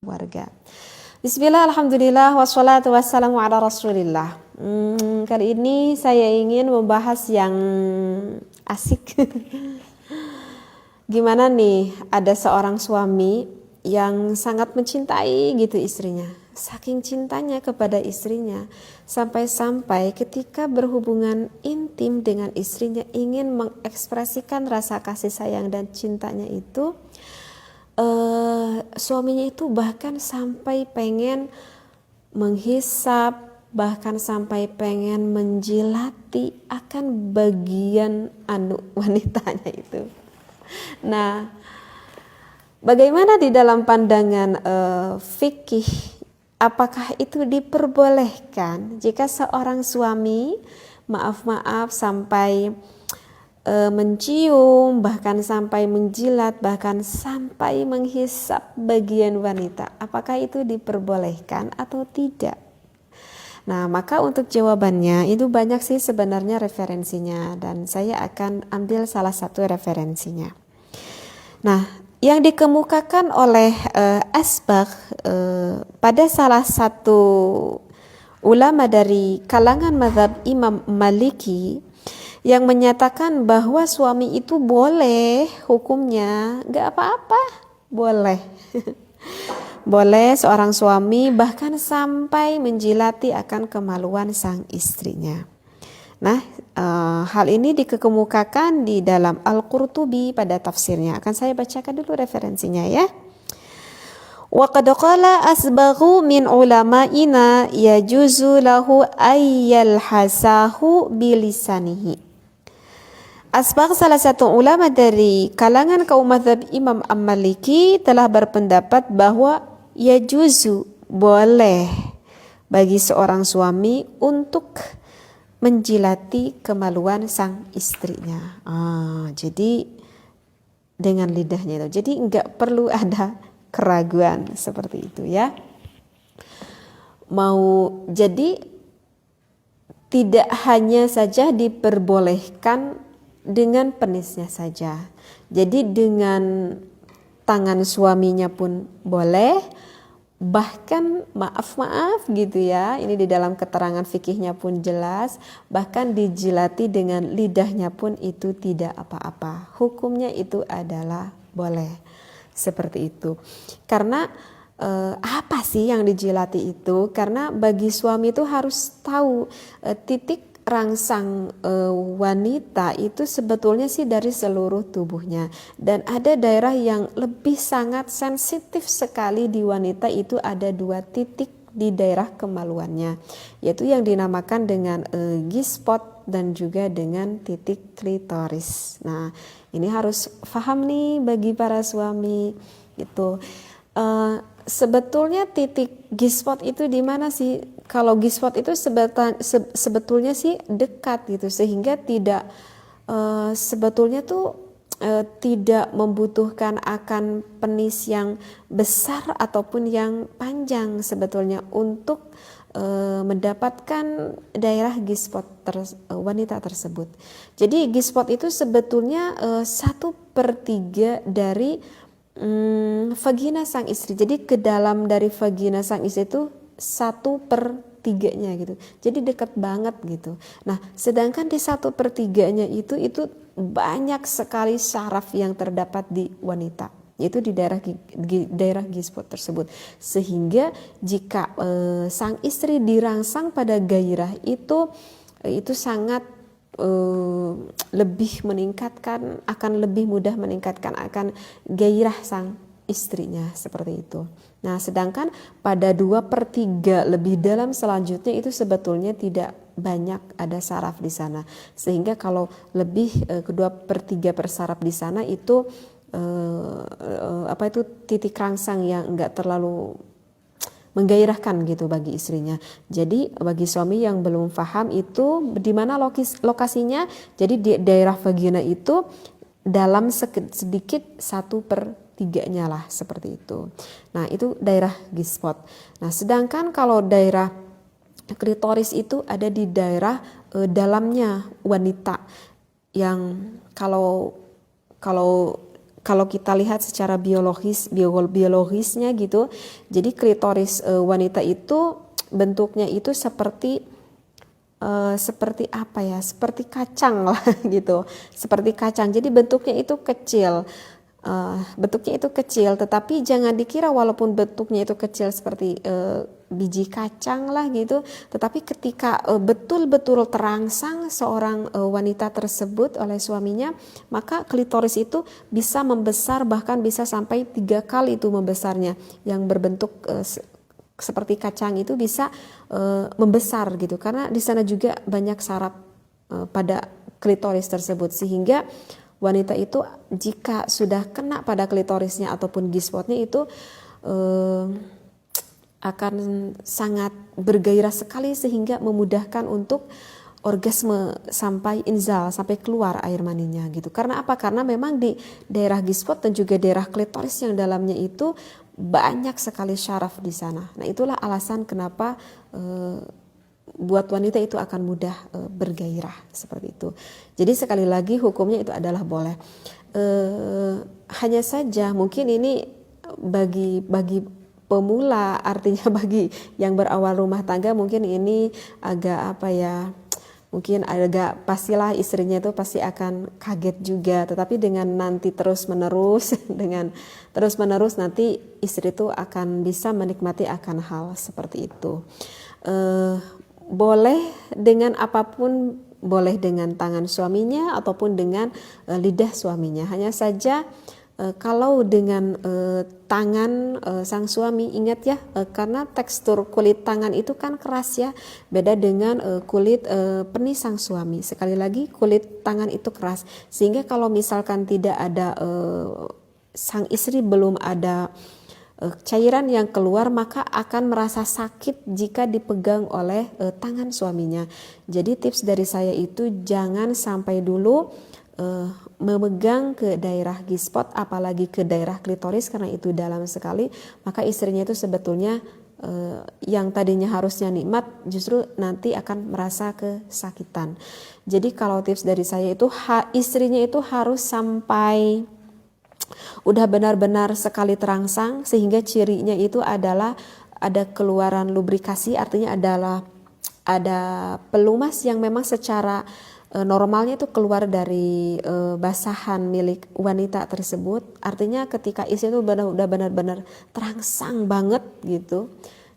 Warga. Bismillah, alhamdulillah, wassalatu wassalamu ala rasulillah. Kali ini saya ingin membahas yang asik. Gimana nih, ada seorang suami yang sangat mencintai gitu istrinya. Saking cintanya kepada istrinya, sampai-sampai ketika berhubungan intim dengan istrinya ingin mengekspresikan rasa kasih sayang dan cintanya itu, suaminya itu bahkan sampai pengen menghisap, bahkan sampai pengen menjilati akan bagian wanitanya itu. Nah, bagaimana di dalam pandangan fikih, apakah itu diperbolehkan jika seorang suami maaf sampai mencium, bahkan sampai menjilat, bahkan sampai menghisap bagian wanita? Apakah itu diperbolehkan atau tidak? Nah, maka untuk jawabannya itu banyak sih sebenarnya referensinya, dan saya akan ambil salah satu referensinya. Nah, yang dikemukakan oleh Asbagh pada salah satu ulama dari kalangan mazhab Imam Maliki yang menyatakan bahwa suami itu boleh hukumnya, gak apa-apa, boleh. Boleh seorang suami bahkan sampai menjilati akan kemaluan sang istrinya. Nah, hal ini dikemukakan di dalam Al-Qurtubi pada tafsirnya. Akan saya bacakan dulu referensinya ya. Wa qad qala asbaghu min ulama'ina yajuzu lahu ayyal hasahu bilisanihi. Asbagh, salah satu ulama dari kalangan kaum mazhab Imam Maliki, telah berpendapat bahwa yajuzu, boleh bagi seorang suami untuk menjilati kemaluan sang istrinya. Jadi dengan lidahnya itu. Jadi enggak perlu ada keraguan seperti itu ya. Jadi tidak hanya saja diperbolehkan dengan penisnya saja. Jadi dengan tangan suaminya pun boleh, bahkan maaf gitu ya, ini di dalam keterangan fikihnya pun jelas, bahkan dijilati dengan lidahnya pun itu tidak apa-apa. Hukumnya itu adalah boleh. Seperti itu. Karena apa sih yang dijilati itu? Karena bagi suami itu harus tahu titik rangsang wanita itu sebetulnya sih dari seluruh tubuhnya, dan ada daerah yang lebih sangat sensitif sekali di wanita, itu ada 2 titik di daerah kemaluannya, yaitu yang dinamakan dengan G-spot dan juga dengan titik klitoris. Nah, ini harus paham nih bagi para suami itu. Sebetulnya titik G-spot itu di mana sih? Kalau G-spot itu sebetulnya sih dekat gitu, sehingga tidak sebetulnya tuh tidak membutuhkan akan penis yang besar ataupun yang panjang sebetulnya untuk mendapatkan daerah G-spot wanita tersebut. Jadi G-spot itu sebetulnya 1/3 dari vagina sang istri. Jadi ke dalam dari vagina sang istri itu 1/3-nya gitu. Jadi dekat banget gitu. Nah, sedangkan di 1/3-nya itu banyak sekali syaraf yang terdapat di wanita, yaitu di daerah G-spot tersebut. Sehingga jika sang istri dirangsang pada gairah itu sangat lebih meningkatkan, akan lebih mudah meningkatkan akan gairah sang istrinya, seperti itu. Nah, sedangkan pada 2/3 lebih dalam selanjutnya itu sebetulnya tidak banyak ada saraf di sana, sehingga kalau lebih ke 2/3 persaraf di sana itu titik rangsang yang enggak terlalu menggairahkan gitu bagi istrinya. Jadi bagi suami yang belum paham itu di mana lokasinya, jadi di daerah vagina itu dalam sedikit 1/3-nya lah, seperti itu. Nah, itu daerah G-spot. Nah, sedangkan kalau daerah klitoris itu ada di daerah dalamnya wanita, yang kalau kalau kita lihat secara biologisnya gitu, jadi klitoris wanita itu bentuknya itu seperti apa ya, seperti kacang lah gitu, seperti kacang. Jadi bentuknya itu kecil. Tetapi jangan dikira walaupun bentuknya itu kecil seperti biji kacang lah gitu, tetapi ketika betul-betul terangsang seorang wanita tersebut oleh suaminya, maka klitoris itu bisa membesar, bahkan bisa sampai 3 kali itu membesarnya, yang berbentuk seperti kacang itu bisa membesar gitu, karena di sana juga banyak saraf pada klitoris tersebut, sehingga wanita itu jika sudah kena pada klitorisnya ataupun G-spotnya itu akan sangat bergairah sekali, sehingga memudahkan untuk orgasme sampai inzal, sampai keluar air maninya gitu. Karena apa? Karena memang di daerah G-spot dan juga daerah klitoris yang dalamnya itu banyak sekali syaraf di sana. Nah, itulah alasan kenapa buat wanita itu akan mudah bergairah seperti itu. Jadi sekali lagi hukumnya itu adalah boleh. Hanya saja mungkin ini bagi pemula, artinya bagi yang berawal rumah tangga mungkin ini agak apa ya, mungkin agak pastilah istrinya itu pasti akan kaget juga. Tetapi dengan nanti terus menerus nanti istri itu akan bisa menikmati akan hal seperti itu. Boleh dengan apapun, boleh dengan tangan suaminya ataupun dengan lidah suaminya. Hanya saja kalau dengan tangan sang suami, ingat ya, karena tekstur kulit tangan itu kan keras ya, beda dengan kulit penis sang suami. Sekali lagi, kulit tangan itu keras, sehingga kalau misalkan tidak ada sang istri belum ada cairan yang keluar, maka akan merasa sakit jika dipegang oleh tangan suaminya. Jadi tips dari saya itu jangan sampai dulu memegang ke daerah G-spot, apalagi ke daerah klitoris, karena itu dalam sekali. Maka istrinya itu sebetulnya yang tadinya harusnya nikmat justru nanti akan merasa kesakitan. Jadi kalau tips dari saya itu istrinya itu harus sampai udah benar-benar sekali terangsang, sehingga cirinya itu adalah ada keluaran lubrikasi, artinya ada pelumas yang memang secara normalnya itu keluar dari basahan milik wanita tersebut. Artinya ketika istri itu udah benar-benar terangsang banget gitu.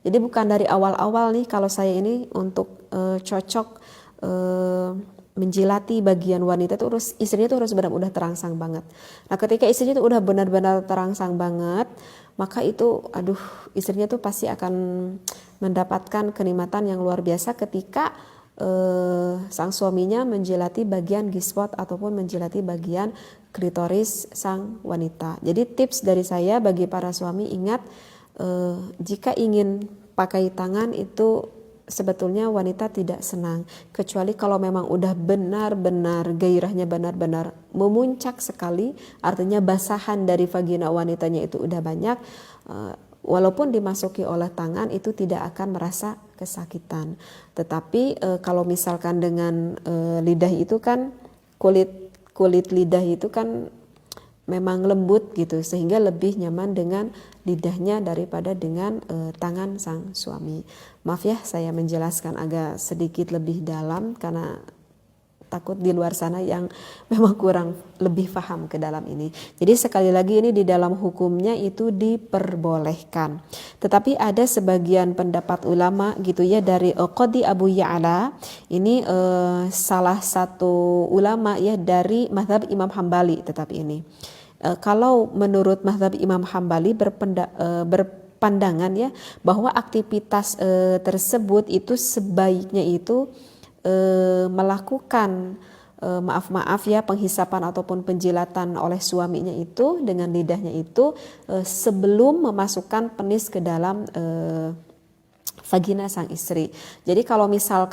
Jadi bukan dari awal-awal nih, kalau saya ini untuk cocok menjilati bagian wanita itu istrinya itu harus benar-benar udah terangsang banget. Nah, ketika istrinya itu udah benar-benar terangsang banget, maka itu istrinya tuh pasti akan mendapatkan kenikmatan yang luar biasa ketika sang suaminya menjilati bagian G-spot ataupun menjilati bagian klitoris sang wanita. Jadi tips dari saya bagi para suami, ingat jika ingin pakai tangan itu sebetulnya wanita tidak senang, kecuali kalau memang udah benar-benar gairahnya benar-benar memuncak sekali, artinya basahan dari vagina wanitanya itu udah banyak, walaupun dimasuki oleh tangan itu tidak akan merasa kesakitan. Tetapi kalau misalkan dengan lidah itu kan kulit lidah itu kan memang lembut gitu, sehingga lebih nyaman dengan lidahnya daripada dengan tangan sang suami. Maaf ya, saya menjelaskan agak sedikit lebih dalam karena takut di luar sana yang memang kurang lebih paham ke dalam ini. Jadi sekali lagi ini di dalam hukumnya itu diperbolehkan. Tetapi ada sebagian pendapat ulama gitu ya, dari Qadi Abu Ya'la, ini salah satu ulama ya dari mazhab Imam Hambali. Tetapi ini kalau menurut mazhab Imam Hambali berpandangan ya bahwa aktivitas tersebut itu sebaiknya itu melakukan maaf ya penghisapan ataupun penjilatan oleh suaminya itu dengan lidahnya itu sebelum memasukkan penis ke dalam vagina sang istri. Jadi kalau misalkan